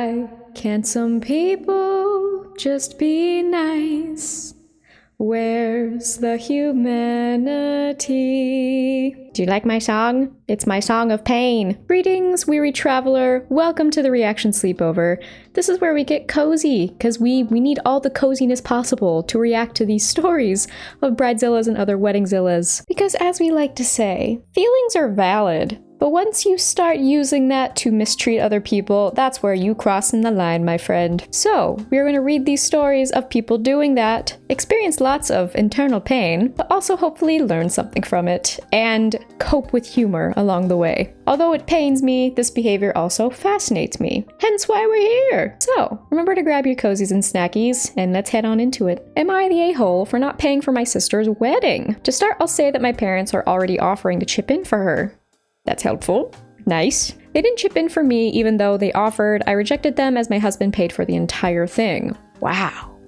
Why can't some people just be nice? Where's the humanity? Do you like my song? It's my song of pain. Greetings, weary traveler. Welcome to the Reaction Sleepover. This is where we get cozy, because we need all the coziness possible to react to these stories of bridezillas and other weddingzillas. Because as we like to say, feelings are valid. But once you start using that to mistreat other people, that's where you cross in the line, my friend. So, we're going to read these stories of people doing that, experience lots of internal pain, but also hopefully learn something from it, and cope with humor along the way. Although it pains me, this behavior also fascinates me. Hence why we're here! So, remember to grab your cozies and snackies, and let's head on into it. Am I the a-hole for not paying for my sister's wedding? To start, I'll say that my parents are already offering to chip in for her. That's helpful. Nice. They didn't chip in for me even though they offered. I rejected them as my husband paid for the entire thing. Wow.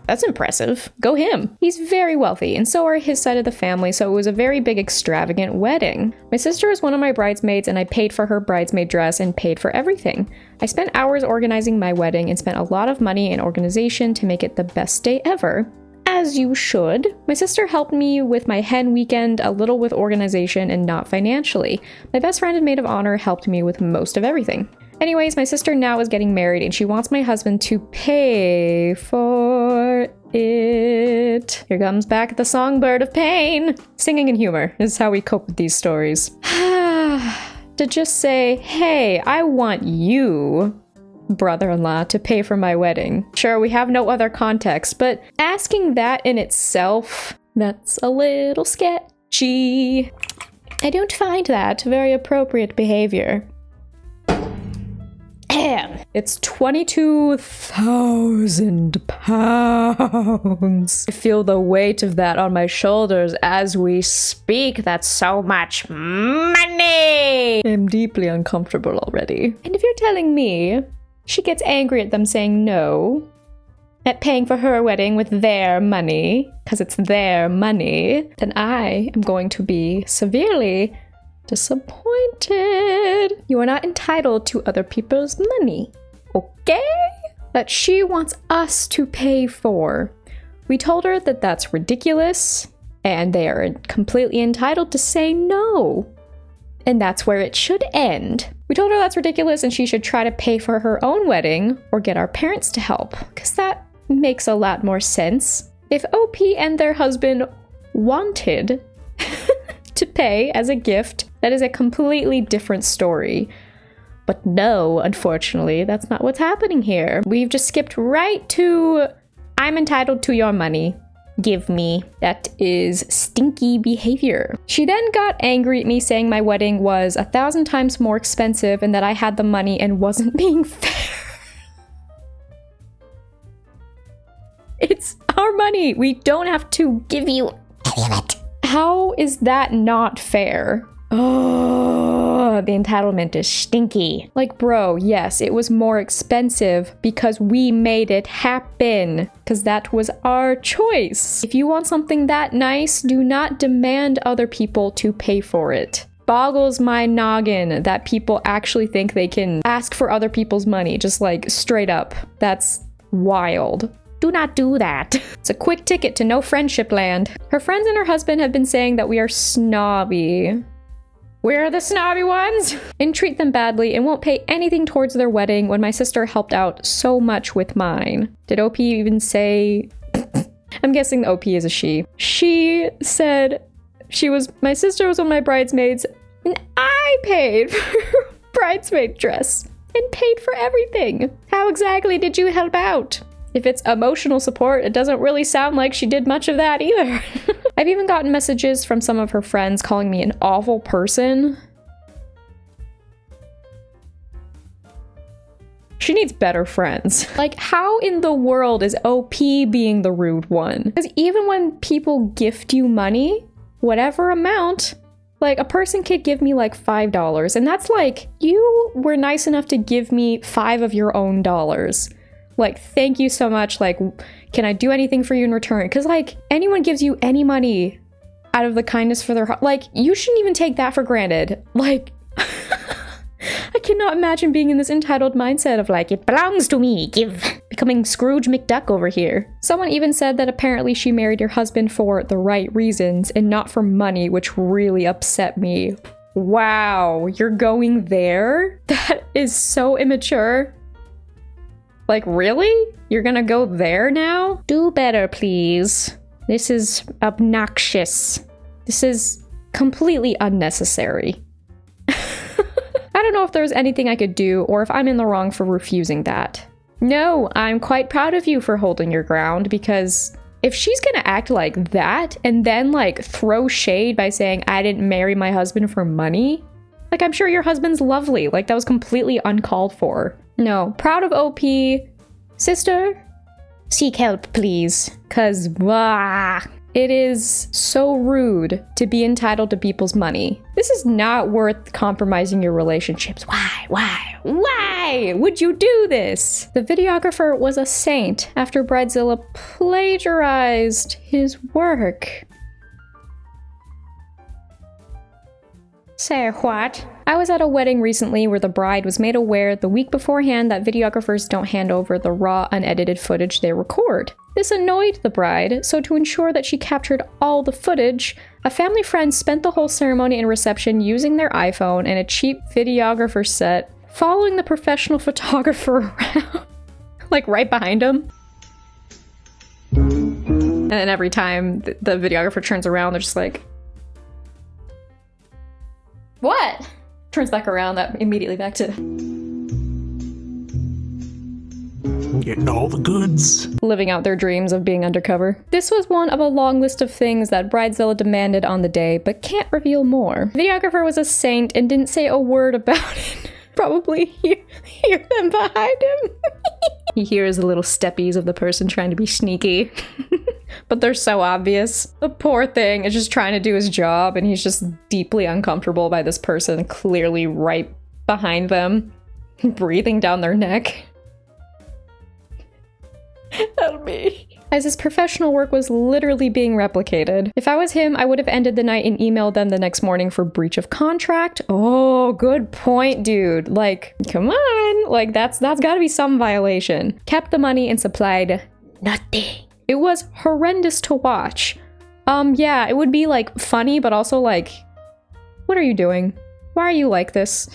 That's impressive. Go him. He's very wealthy, and so are his side of the family, so it was a very big, extravagant wedding. My sister is one of my bridesmaids, and I paid for her bridesmaid dress and paid for everything. I spent hours organizing my wedding and spent a lot of money in organization to make it the best day ever. As you should. My sister helped me with my hen weekend, a little with organization, and not financially. My best friend and maid of honor helped me with most of everything. Anyways, my sister now is getting married and she wants my husband to pay for it. Here comes back the songbird of pain. Singing and humor is how we cope with these stories. To just say, hey, I want you, brother-in-law, to pay for my wedding. Sure, we have no other context, but asking that in itself, that's a little sketchy. I don't find that very appropriate behavior. It's 22,000 pounds. I feel the weight of that on my shoulders as we speak. That's so much money! I'm deeply uncomfortable already. And if you're telling me she gets angry at them saying no, at paying for her wedding with their money, because it's their money, then I am going to be severely disappointed. You are not entitled to other people's money, okay? That she wants us to pay for. We told her that that's ridiculous, and they are completely entitled to say no. And that's where it should end. We told her that's ridiculous and she should try to pay for her own wedding or get our parents to help, because that makes a lot more sense. If OP and their husband wanted to pay as a gift, that is a completely different story. But no, unfortunately, that's not what's happening here. We've just skipped right to, I'm entitled to your money. Give me. That is stinky behavior. She then got angry at me saying my wedding was 1,000 times more expensive and that I had the money and wasn't being fair. It's our money. We don't have to give you any of it. How is that not fair? Oh, the entitlement is stinky. Like, bro, yes, it was more expensive because we made it happen. Because that was our choice. If you want something that nice, do not demand other people to pay for it. Boggles my noggin that people actually think they can ask for other people's money, just like straight up. That's wild. Do not do that. It's a quick ticket to no friendship land. Her friends and her husband have been saying that we are snobby. We're the snobby ones! And treat them badly and won't pay anything towards their wedding when my sister helped out so much with mine. Did OP even say... I'm guessing the OP is a she. She said my sister was one of my bridesmaids and I paid for her bridesmaid dress and paid for everything. How exactly did you help out? If it's emotional support, it doesn't really sound like she did much of that either. I've even gotten messages from some of her friends calling me an awful person. She needs better friends. Like, how in the world is OP being the rude one? Because even when people gift you money, whatever amount, like a person could give me like $5, and that's like, you were nice enough to give me 5 of your own dollars. Like, thank you so much. Like, can I do anything for you in return? Because, like, anyone gives you any money out of the kindness for their heart. Like, you shouldn't even take that for granted. Like, I cannot imagine being in this entitled mindset of like, it belongs to me, give. Becoming Scrooge McDuck over here. Someone even said that apparently she married her husband for the right reasons and not for money, which really upset me. Wow, you're going there? That is so immature. Like, really? You're gonna go there now? Do better, please. This is obnoxious. This is completely unnecessary. I don't know if there's anything I could do or if I'm in the wrong for refusing that. No, I'm quite proud of you for holding your ground, because if she's gonna act like that and then like throw shade by saying I didn't marry my husband for money, like I'm sure your husband's lovely. Like that was completely uncalled for. No, proud of OP. Sister, seek help please, cause it is so rude to be entitled to people's money. This is not worth compromising your relationships. Why would you do this? The videographer was a saint after Bridezilla plagiarized his work. Say what? I was at a wedding recently where the bride was made aware the week beforehand that videographers don't hand over the raw, unedited footage they record. This annoyed the bride, so to ensure that she captured all the footage, a family friend spent the whole ceremony and reception using their iPhone and a cheap videographer set, following the professional photographer around, like right behind him. And then every time the videographer turns around, they're just like, what? Turns back around, that immediately back to getting all the goods. Living out their dreams of being undercover. This was one of a long list of things that Bridezilla demanded on the day, but can't reveal more. The videographer was a saint and didn't say a word about it. Probably hear them behind him. He hears the little steppies of the person trying to be sneaky. But they're so obvious. The poor thing is just trying to do his job and he's just deeply uncomfortable by this person clearly right behind them, breathing down their neck. Help me. As his professional work was literally being replicated. If I was him, I would have ended the night and emailed them the next morning for breach of contract. Oh, good point, dude. Like, come on. Like, that's gotta be some violation. Kept the money and supplied nothing. It was horrendous to watch. Yeah, it would be like funny, but also like, what are you doing? Why are you like this?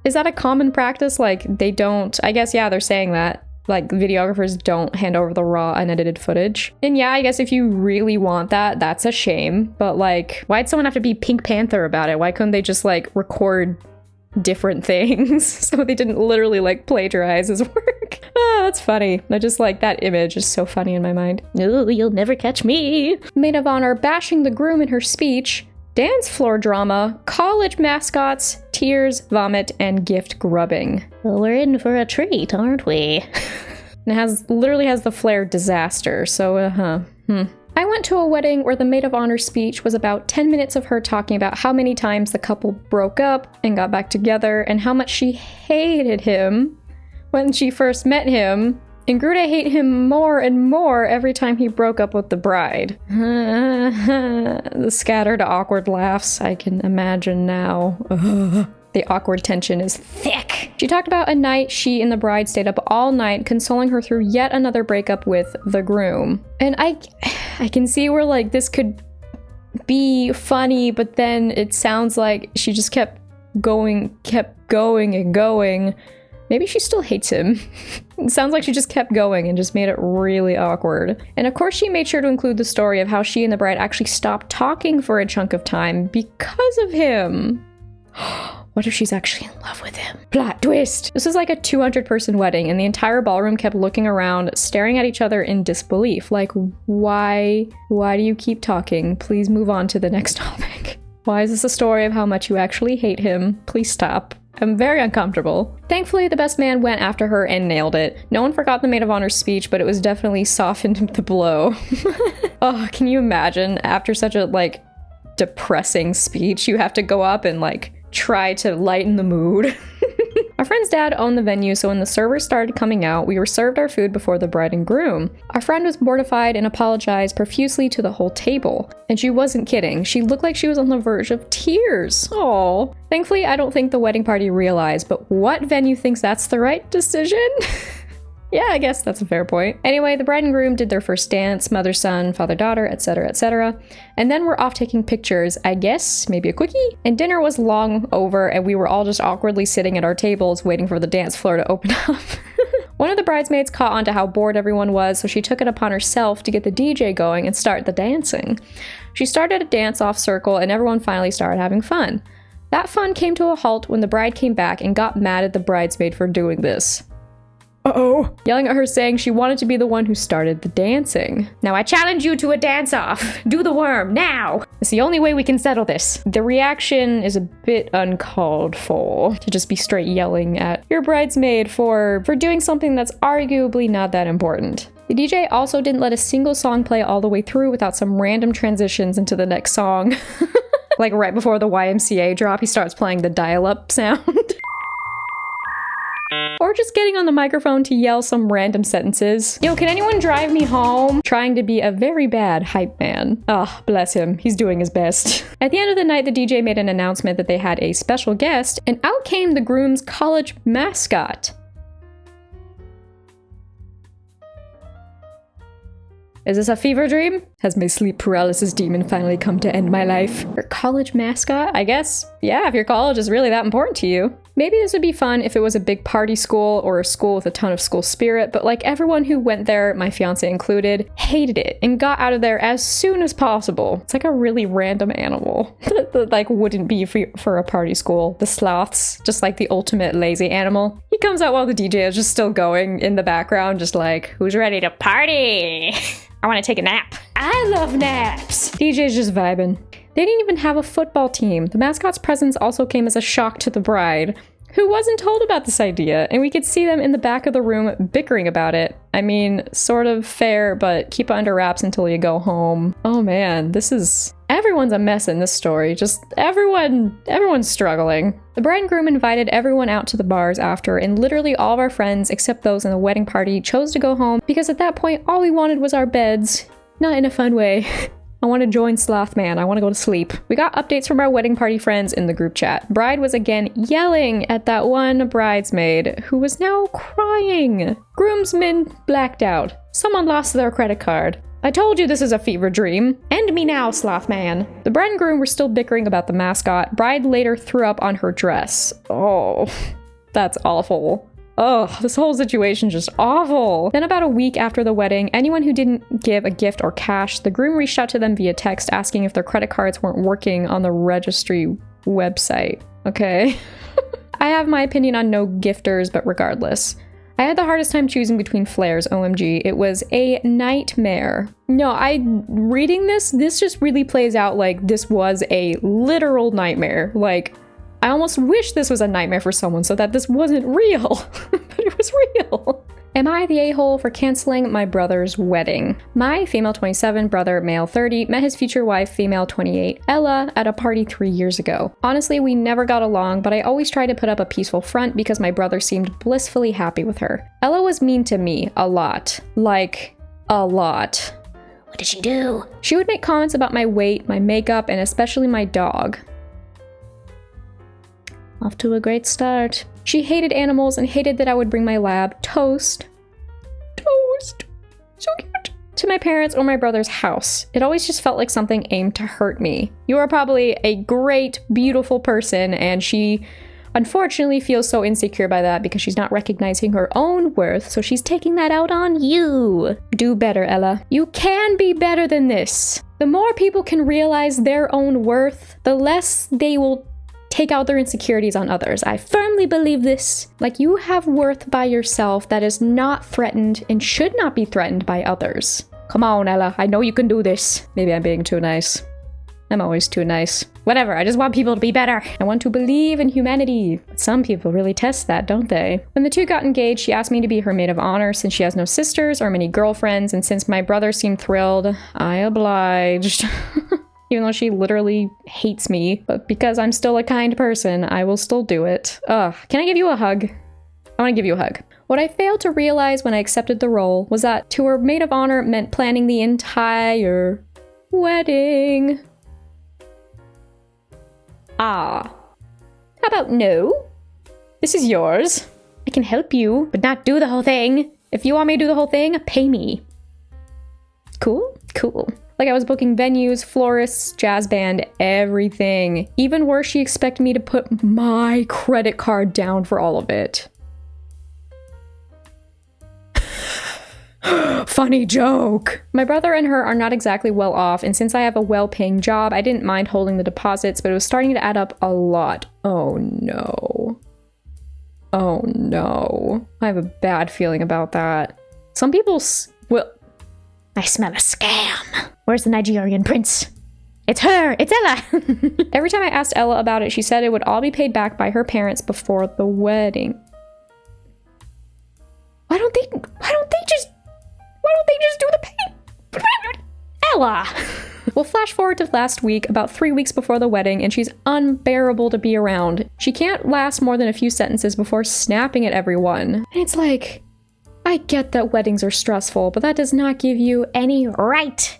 Is that a common practice? Like, they don't, I guess, yeah, they're saying that. Like, videographers don't hand over the raw, unedited footage. And yeah, I guess if you really want that, that's a shame. But like, why'd someone have to be Pink Panther about it? Why couldn't they just like record different things so they didn't literally like plagiarize his work? Oh, that's funny. I just like that image is so funny in my mind. Ooh, you'll never catch me. Maid of honor bashing the groom in her speech. Dance floor drama, college mascots, tears, vomit, and gift grubbing. Well, we're in for a treat, aren't we? It literally has the flair disaster, so I went to a wedding where the maid of honor speech was about 10 minutes of her talking about how many times the couple broke up and got back together and how much she hated him when she first met him, and grew to hate him more and more every time he broke up with the bride. The scattered awkward laughs I can imagine now. The awkward tension is thick. She talked about a night she and the bride stayed up all night, consoling her through yet another breakup with the groom. And I can see where like this could be funny, but then it sounds like she just kept going and going. Maybe she still hates him. It sounds like she just kept going and just made it really awkward. And of course she made sure to include the story of how she and the bride actually stopped talking for a chunk of time because of him. What if she's actually in love with him? Plot twist! This was like a 200-person wedding and the entire ballroom kept looking around, staring at each other in disbelief. Like, why do you keep talking? Please move on to the next topic. Why is this a story of how much you actually hate him? Please stop. I'm very uncomfortable. Thankfully, the best man went after her and nailed it. No one forgot the maid of honor's speech, but it was definitely softened the blow. Oh, can you imagine? After such a, like, depressing speech, you have to go up and, like, try to lighten the mood. Our friend's dad owned the venue, so when the servers started coming out, we were served our food before the bride and groom. Our friend was mortified and apologized profusely to the whole table. And she wasn't kidding. She looked like she was on the verge of tears. Aww. Thankfully, I don't think the wedding party realized, but what venue thinks that's the right decision? Yeah, I guess that's a fair point. Anyway, the bride and groom did their first dance, mother-son, father-daughter, etc., etc. And then we're off taking pictures, I guess, maybe a quickie? And dinner was long over, and we were all just awkwardly sitting at our tables waiting for the dance floor to open up. One of the bridesmaids caught on to how bored everyone was, so she took it upon herself to get the DJ going and start the dancing. She started a dance-off circle, and everyone finally started having fun. That fun came to a halt when the bride came back and got mad at the bridesmaid for doing this. Uh-oh. Yelling at her saying she wanted to be the one who started the dancing. Now I challenge you to a dance-off. Do the worm, now! It's the only way we can settle this. The reaction is a bit uncalled for, to just be straight yelling at your bridesmaid for doing something that's arguably not that important. The DJ also didn't let a single song play all the way through without some random transitions into the next song. Like right before the YMCA drop, he starts playing the dial-up sound. Or just getting on the microphone to yell some random sentences. Yo, can anyone drive me home? Trying to be a very bad hype man. Ah, bless him. He's doing his best. At the end of the night, the DJ made an announcement that they had a special guest, and out came the groom's college mascot. Is this a fever dream? Has my sleep paralysis demon finally come to end my life? Your college mascot? I guess, yeah, if your college is really that important to you. Maybe this would be fun if it was a big party school or a school with a ton of school spirit, but like everyone who went there, my fiance included, hated it and got out of there as soon as possible. It's like a really random animal that like wouldn't be for a party school. The sloths, just like the ultimate lazy animal. He comes out while the DJ is just still going in the background, just like, who's ready to party? I want to take a nap. I love naps. DJ's just vibing. They didn't even have a football team. The mascot's presence also came as a shock to the bride, who wasn't told about this idea, and we could see them in the back of the room bickering about it. I mean, sort of fair, but keep it under wraps until you go home. Oh man, everyone's a mess in this story. Just everyone's struggling. The bride and groom invited everyone out to the bars after, and literally all of our friends, except those in the wedding party, chose to go home because at that point, all we wanted was our beds. Not in a fun way. I want to join Slothman. I want to go to sleep. We got updates from our wedding party friends in the group chat. Bride was again yelling at that one bridesmaid who was now crying. Groomsmen blacked out. Someone lost their credit card. I told you this is a fever dream. End me now, Slothman. The bride and groom were still bickering about the mascot. Bride later threw up on her dress. Oh, that's awful. Oh, this whole situation's just awful. Then about a week after the wedding, anyone who didn't give a gift or cash, the groom reached out to them via text asking if their credit cards weren't working on the registry website. Okay. I have my opinion on no gifters, but regardless. I had the hardest time choosing between flares, OMG. It was a nightmare. No, reading this just really plays out like this was a literal nightmare. Like, I almost wish this was a nightmare for someone so that this wasn't real, but it was real. Am I the a-hole for canceling my brother's wedding? My female 27 brother, male 30, met his future wife, female 28, Ella, at a party 3 years ago. Honestly, we never got along, but I always tried to put up a peaceful front because my brother seemed blissfully happy with her. Ella was mean to me, a lot. Like, a lot. What did she do? She would make comments about my weight, my makeup, and especially my dog. Off to a great start. She hated animals and hated that I would bring my lab, Toast, so cute, to my parents or my brother's house. It always just felt like something aimed to hurt me. You are probably a great, beautiful person, and she unfortunately feels so insecure by that because she's not recognizing her own worth, so she's taking that out on you. Do better, Ella. You can be better than this. The more people can realize their own worth, the less they will take out their insecurities on others. I firmly believe this. Like, you have worth by yourself that is not threatened and should not be threatened by others. Come on, Ella. I know you can do this. Maybe I'm being too nice. I'm always too nice. Whatever, I just want people to be better. I want to believe in humanity. But some people really test that, don't they? When the two got engaged, she asked me to be her maid of honor since she has no sisters or many girlfriends, and since my brother seemed thrilled, I obliged. even though she literally hates me. But because I'm still a kind person, I will still do it. Ugh, can I give you a hug? I want to give you a hug. What I failed to realize when I accepted the role was that to her maid of honor meant planning the entire wedding. Ah. How about no? This is yours. I can help you, but not do the whole thing. If you want me to do the whole thing, pay me. Cool? Cool. Like I was booking venues, florists, jazz band, everything. Even worse, she expected me to put my credit card down for all of it. Funny joke. My brother and her are not exactly well off, and since I have a well-paying job, I didn't mind holding the deposits, but it was starting to add up a lot. Oh no. Oh no. I have a bad feeling about that. Some people will... I smell a scam. Where's the Nigerian prince? It's her! It's Ella! Every time I asked Ella about it, she said it would all be paid back by her parents before the wedding. Why don't they just do the pay? Ella! We'll flash forward to last week, about 3 weeks before the wedding, and she's unbearable to be around. She can't last more than a few sentences before snapping at everyone. And it's like, I get that weddings are stressful, but that does not give you any right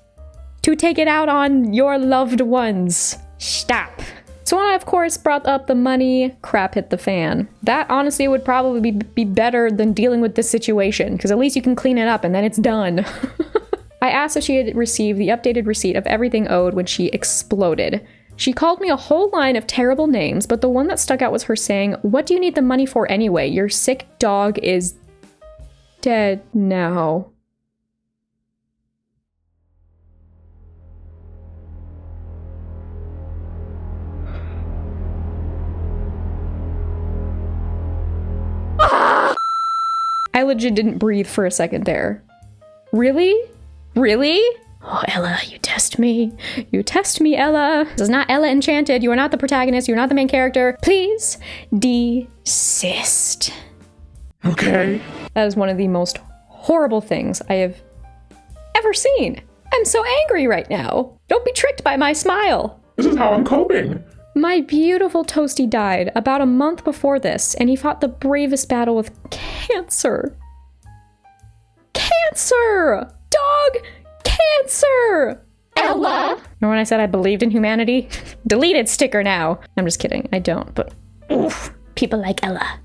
to take it out on your loved ones. Stop. So when I, of course, brought up the money, crap hit the fan. That honestly would probably be better than dealing with this situation, because at least you can clean it up and then it's done. I asked if she had received the updated receipt of everything owed when she exploded. She called me a whole line of terrible names, but the one that stuck out was her saying, "What do you need the money for anyway? Your sick dog is dead now." I legit didn't breathe for a second there. Really? Really? Oh, Ella, you test me. You test me, Ella. This is not Ella Enchanted. You are not the protagonist. You're not the main character. Please desist. Okay. That is one of the most horrible things I have ever seen. I'm so angry right now. Don't be tricked by my smile. This is how I'm coping. My beautiful Toasty died about a month before this, and he fought the bravest battle with cancer. Cancer! Dog cancer! Ella! Remember when I said I believed in humanity? Deleted sticker now. I'm just kidding. I don't, but oof, people like Ella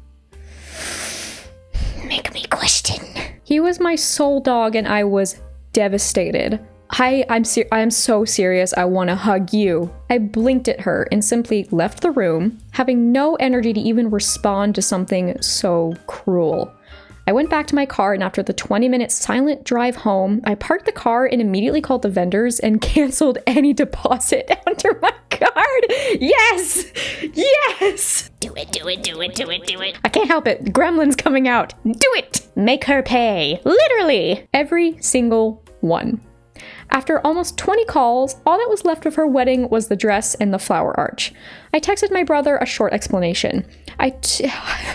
make me question. He was my soul dog, and I was devastated. I'm so serious. I want to hug you. I blinked at her and simply left the room, having no energy to even respond to something so cruel. I went back to my car, and after the 20-minute silent drive home, I parked the car and immediately called the vendors and canceled any deposit under my card. Yes! Yes! Do it, do it, do it, do it, do it. I can't help it. Gremlin's coming out. Do it! Make her pay. Literally. Every single one. After almost 20 calls, all that was left of her wedding was the dress and the flower arch. I texted my brother a short explanation. I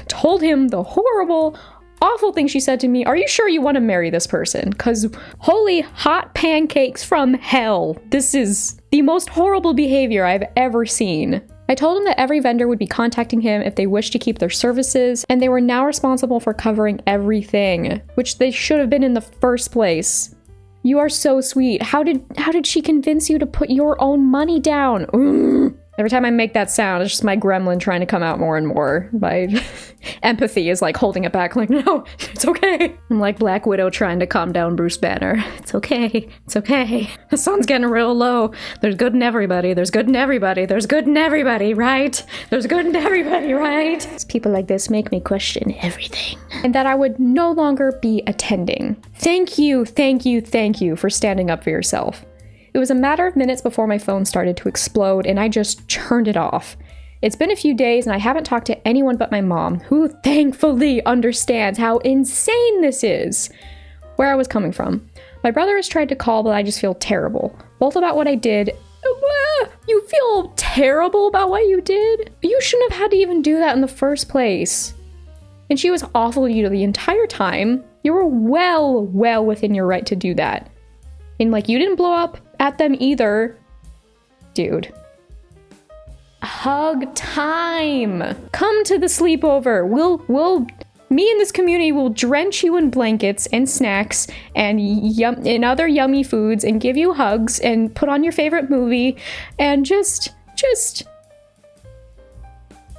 told him the horrible, awful thing she said to me. Are you sure you want to marry this person? Because holy hot pancakes from hell. This is the most horrible behavior I've ever seen. I told him that every vendor would be contacting him if they wished to keep their services, and they were now responsible for covering everything, which they should have been in the first place. You are so sweet. How did she convince you to put your own money down? Every time I make that sound, it's just my gremlin trying to come out more and more. My empathy is like holding it back, like, no, it's okay. I'm like Black Widow trying to calm down Bruce Banner. It's okay. It's okay. The sun's getting real low. There's good in everybody. There's good in everybody. There's good in everybody, right? There's good in everybody, right? People like this make me question everything. And that I would no longer be attending. Thank you, thank you, thank you for standing up for yourself. It was a matter of minutes before my phone started to explode, and I just turned it off. It's been a few days, and I haven't talked to anyone but my mom, who thankfully understands how insane this is. Where I was coming from. My brother has tried to call, but I just feel terrible. Both about what I did. You feel terrible about what you did? You shouldn't have had to even do that in the first place. And she was awful to you the entire time. You were well within your right to do that. And like, you didn't blow up at them either. Dude. Hug time. Come to the sleepover. Me and this community will drench you in blankets and snacks and other yummy foods and give you hugs and put on your favorite movie and just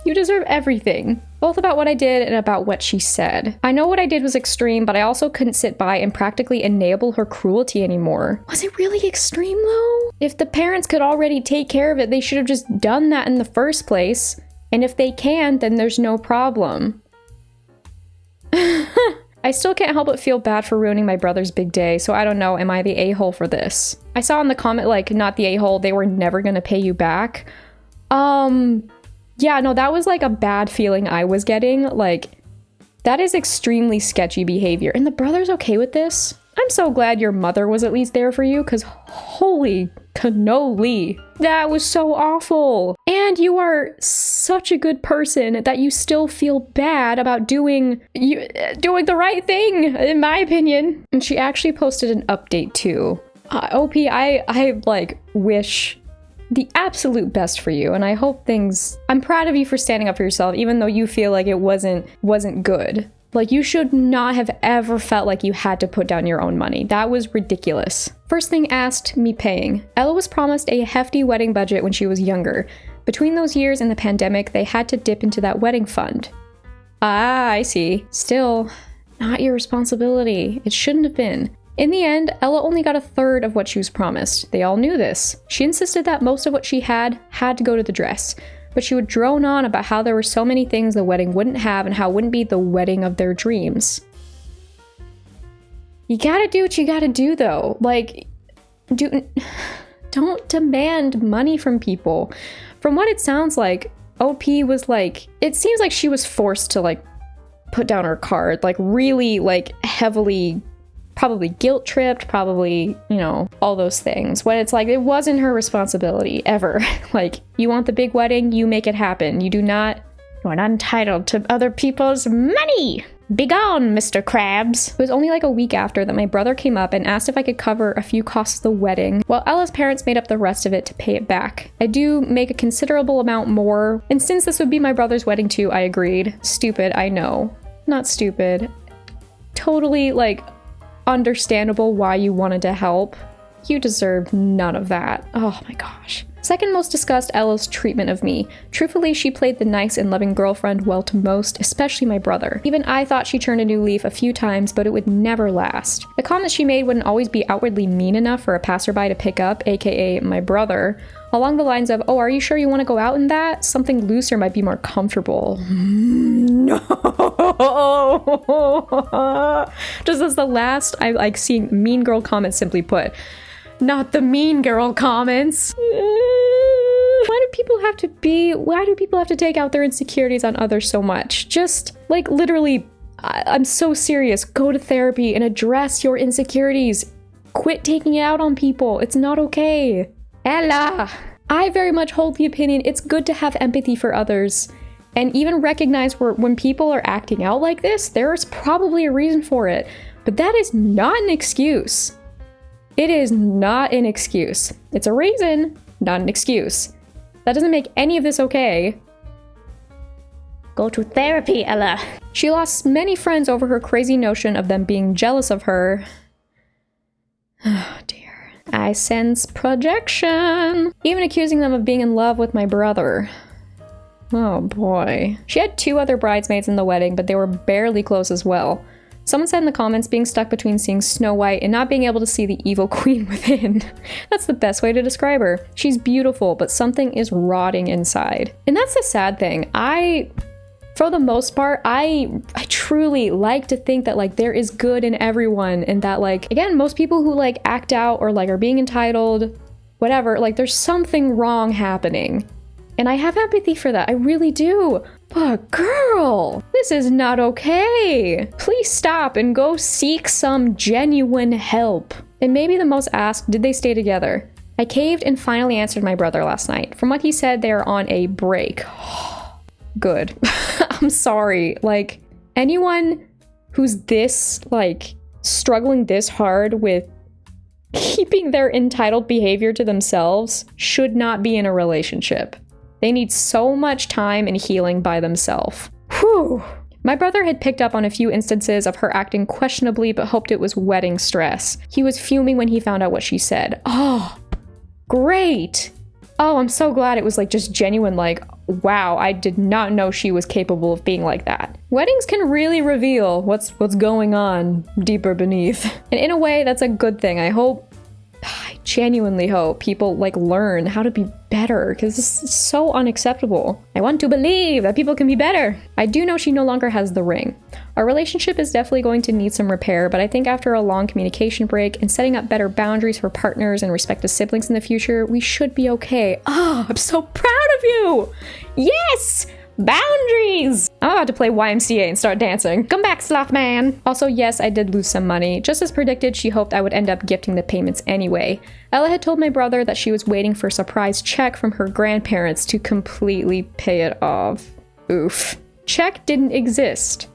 you deserve everything. Both about what I did and about what she said. I know what I did was extreme, but I also couldn't sit by and practically enable her cruelty anymore. Was it really extreme though? If the parents could already take care of it, they should have just done that in the first place. And if they can, then there's no problem. I still can't help but feel bad for ruining my brother's big day, so I don't know, am I the a-hole for this? I saw in the comment, like, not the a-hole, they were never gonna pay you back. Yeah, no, that was like a bad feeling I was getting. Like, that is extremely sketchy behavior. And the brother's okay with this? I'm so glad your mother was at least there for you, because holy cannoli. That was so awful. And you are such a good person that you still feel bad about doing the right thing, in my opinion. And she actually posted an update too. OP, I like wish the absolute best for you, and I hope I'm proud of you for standing up for yourself, even though you feel like it wasn't good. Like, you should not have ever felt like you had to put down your own money. That was ridiculous. First thing asked, me paying. Ella was promised a hefty wedding budget when she was younger. Between those years and the pandemic, they had to dip into that wedding fund. Ah, I see. Still, not your responsibility. It shouldn't have been. In the end, Ella only got a third of what she was promised. They all knew this. She insisted that most of what she had to go to the dress, but she would drone on about how there were so many things the wedding wouldn't have and how it wouldn't be the wedding of their dreams. You gotta do what you gotta do though. Like, don't demand money from people. From what it sounds like, OP was like, it seems like she was forced to like put down her card, like really like heavily, probably guilt tripped, probably, you know, all those things. When it's like, it wasn't her responsibility ever. Like, you want the big wedding, you make it happen. You are not entitled to other people's money. Begone, Mr. Krabs. It was only like a week after that my brother came up and asked if I could cover a few costs of the wedding, while Ella's parents made up the rest of it to pay it back. I do make a considerable amount more, and since this would be my brother's wedding too, I agreed. Stupid, I know. Not stupid. Totally, like, understandable why you wanted to help. You deserve none of that. Oh my gosh. Second most discussed, Ella's treatment of me. Truthfully, she played the nice and loving girlfriend well to most, especially my brother. Even I thought she turned a new leaf a few times, but it would never last. The comments she made wouldn't always be outwardly mean enough for a passerby to pick up, aka my brother, along the lines of, oh, are you sure you want to go out in that? Something looser might be more comfortable. No. Just as the last I like seeing mean girl comments simply put. Not the mean girl comments. Why do people have to take out their insecurities on others so much? Just, like, literally, I'm so serious. Go to therapy and address your insecurities. Quit taking it out on people. It's not okay. Ella! I very much hold the opinion it's good to have empathy for others and even recognize when people are acting out like this, there is probably a reason for it. But that is not an excuse. It is not an excuse. It's a reason, not an excuse. That doesn't make any of this okay. Go to therapy, Ella. She lost many friends over her crazy notion of them being jealous of her. Oh dear. I sense projection. Even accusing them of being in love with my brother. Oh boy. She had 2 other bridesmaids in the wedding, but they were barely close as well. Someone said in the comments, being stuck between seeing Snow White and not being able to see the evil queen within. That's the best way to describe her. She's beautiful, but something is rotting inside. And that's the sad thing. For the most part, I truly like to think that, like, there is good in everyone, and that, like, again, most people who, like, act out or, like, are being entitled, whatever, like, there's something wrong happening. And I have empathy for that. I really do. But girl, this is not okay. Please stop and go seek some genuine help. And maybe the most asked, did they stay together? I caved and finally answered my brother last night. From what he said, they are on a break. Good. I'm sorry. Like, anyone who's this, like, struggling this hard with keeping their entitled behavior to themselves should not be in a relationship. They need so much time and healing by themselves. Whew. My brother had picked up on a few instances of her acting questionably but hoped it was wedding stress. He was fuming when he found out what she said. Oh, great. Oh, I'm so glad it was like just genuine, like, wow, I did not know she was capable of being like that. Weddings can really reveal what's going on deeper beneath. And in a way, that's a good thing. I genuinely hope people like learn how to be better, because this is so unacceptable. I want to believe that people can be better. I do know she no longer has the ring. Our relationship is definitely going to need some repair, but I think after a long communication break and setting up better boundaries for partners and respective siblings in the future, we should be okay. Oh, I'm so proud of you! Yes! Boundaries! I'm about to play YMCA and start dancing. Come back, sloth man! Also, yes, I did lose some money. Just as predicted, she hoped I would end up gifting the payments anyway. Ella had told my brother that she was waiting for a surprise check from her grandparents to completely pay it off. Oof. Check didn't exist.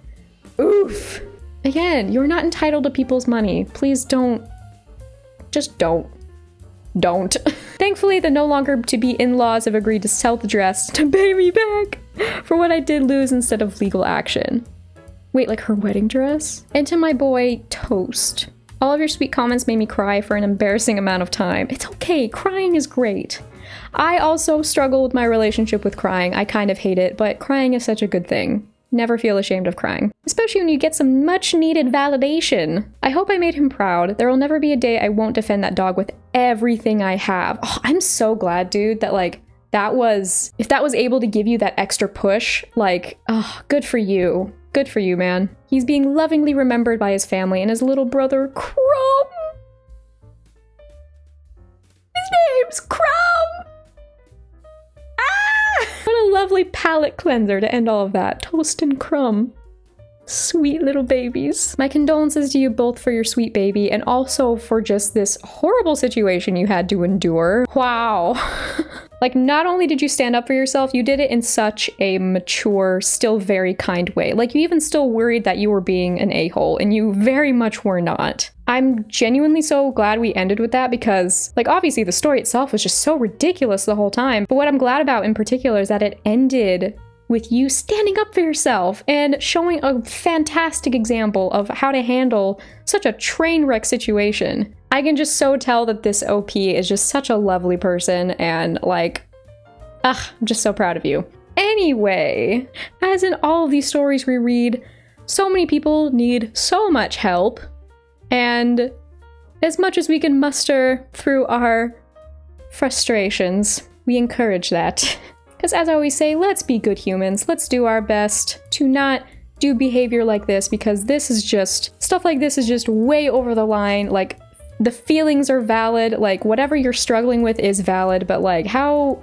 Oof. Again, you're not entitled to people's money. Please don't. Just don't. Don't. Thankfully, the no longer to be in-laws have agreed to sell the dress to pay me back for what I did lose instead of legal action. Wait, like her wedding dress? And to my boy, Toast. All of your sweet comments made me cry for an embarrassing amount of time. It's okay, crying is great. I also struggle with my relationship with crying. I kind of hate it, but crying is such a good thing. Never feel ashamed of crying, especially when you get some much needed validation. I hope I made him proud. There will never be a day I won't defend that dog with everything I have. Oh, I'm so glad, dude, that like if that was able to give you that extra push, like, oh, good for you. Good for you, man. He's being lovingly remembered by his family and his little brother, Crumb. His name's Crumb. What a lovely palate cleanser to end all of that. Toast and Crumb. Sweet little babies. My condolences to you both for your sweet baby and also for just this horrible situation you had to endure. Wow. Like, not only did you stand up for yourself, you did it in such a mature, still very kind way. Like, you even still worried that you were being an a-hole, and you very much were not. I'm genuinely so glad we ended with that because, like, obviously the story itself was just so ridiculous the whole time. But what I'm glad about in particular is that it ended with you standing up for yourself and showing a fantastic example of how to handle such a train wreck situation. I can just so tell that this OP is just such a lovely person and like, I'm just so proud of you. Anyway, as in all of these stories we read, so many people need so much help, and as much as we can muster through our frustrations, we encourage that. Because as I always say, let's be good humans. Let's do our best to not do behavior like this, because this is just, stuff like this is just way over the line. Like, the feelings are valid, like whatever you're struggling with is valid, but like how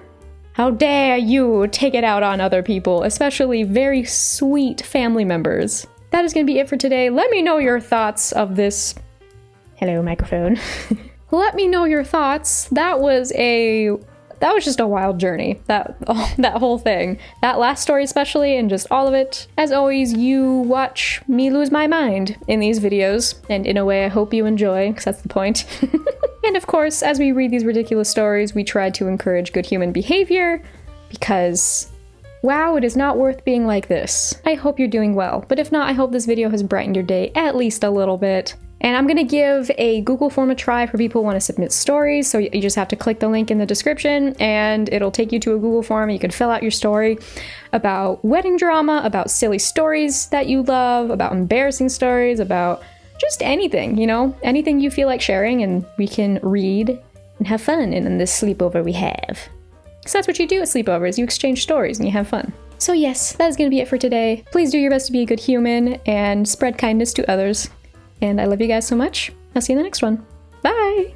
dare you take it out on other people, especially very sweet family members. That is gonna be it for today. Let me know your thoughts of this. Hello, microphone. Let me know your thoughts. That was just a wild journey, that whole thing. That last story especially, and just all of it. As always, you watch me lose my mind in these videos, and in a way I hope you enjoy, because that's the point. And of course, as we read these ridiculous stories, we try to encourage good human behavior, because wow, it is not worth being like this. I hope you're doing well, but if not, I hope this video has brightened your day at least a little bit. And I'm gonna give a Google form a try for people who want to submit stories. So you just have to click the link in the description and it'll take you to a Google form. You can fill out your story about wedding drama, about silly stories that you love, about embarrassing stories, about just anything, you know, anything you feel like sharing, and we can read and have fun in this sleepover we have. Because that's what you do at sleepovers, you exchange stories and you have fun. So yes, that is gonna be it for today. Please do your best to be a good human and spread kindness to others. And I love you guys so much. I'll see you in the next one. Bye!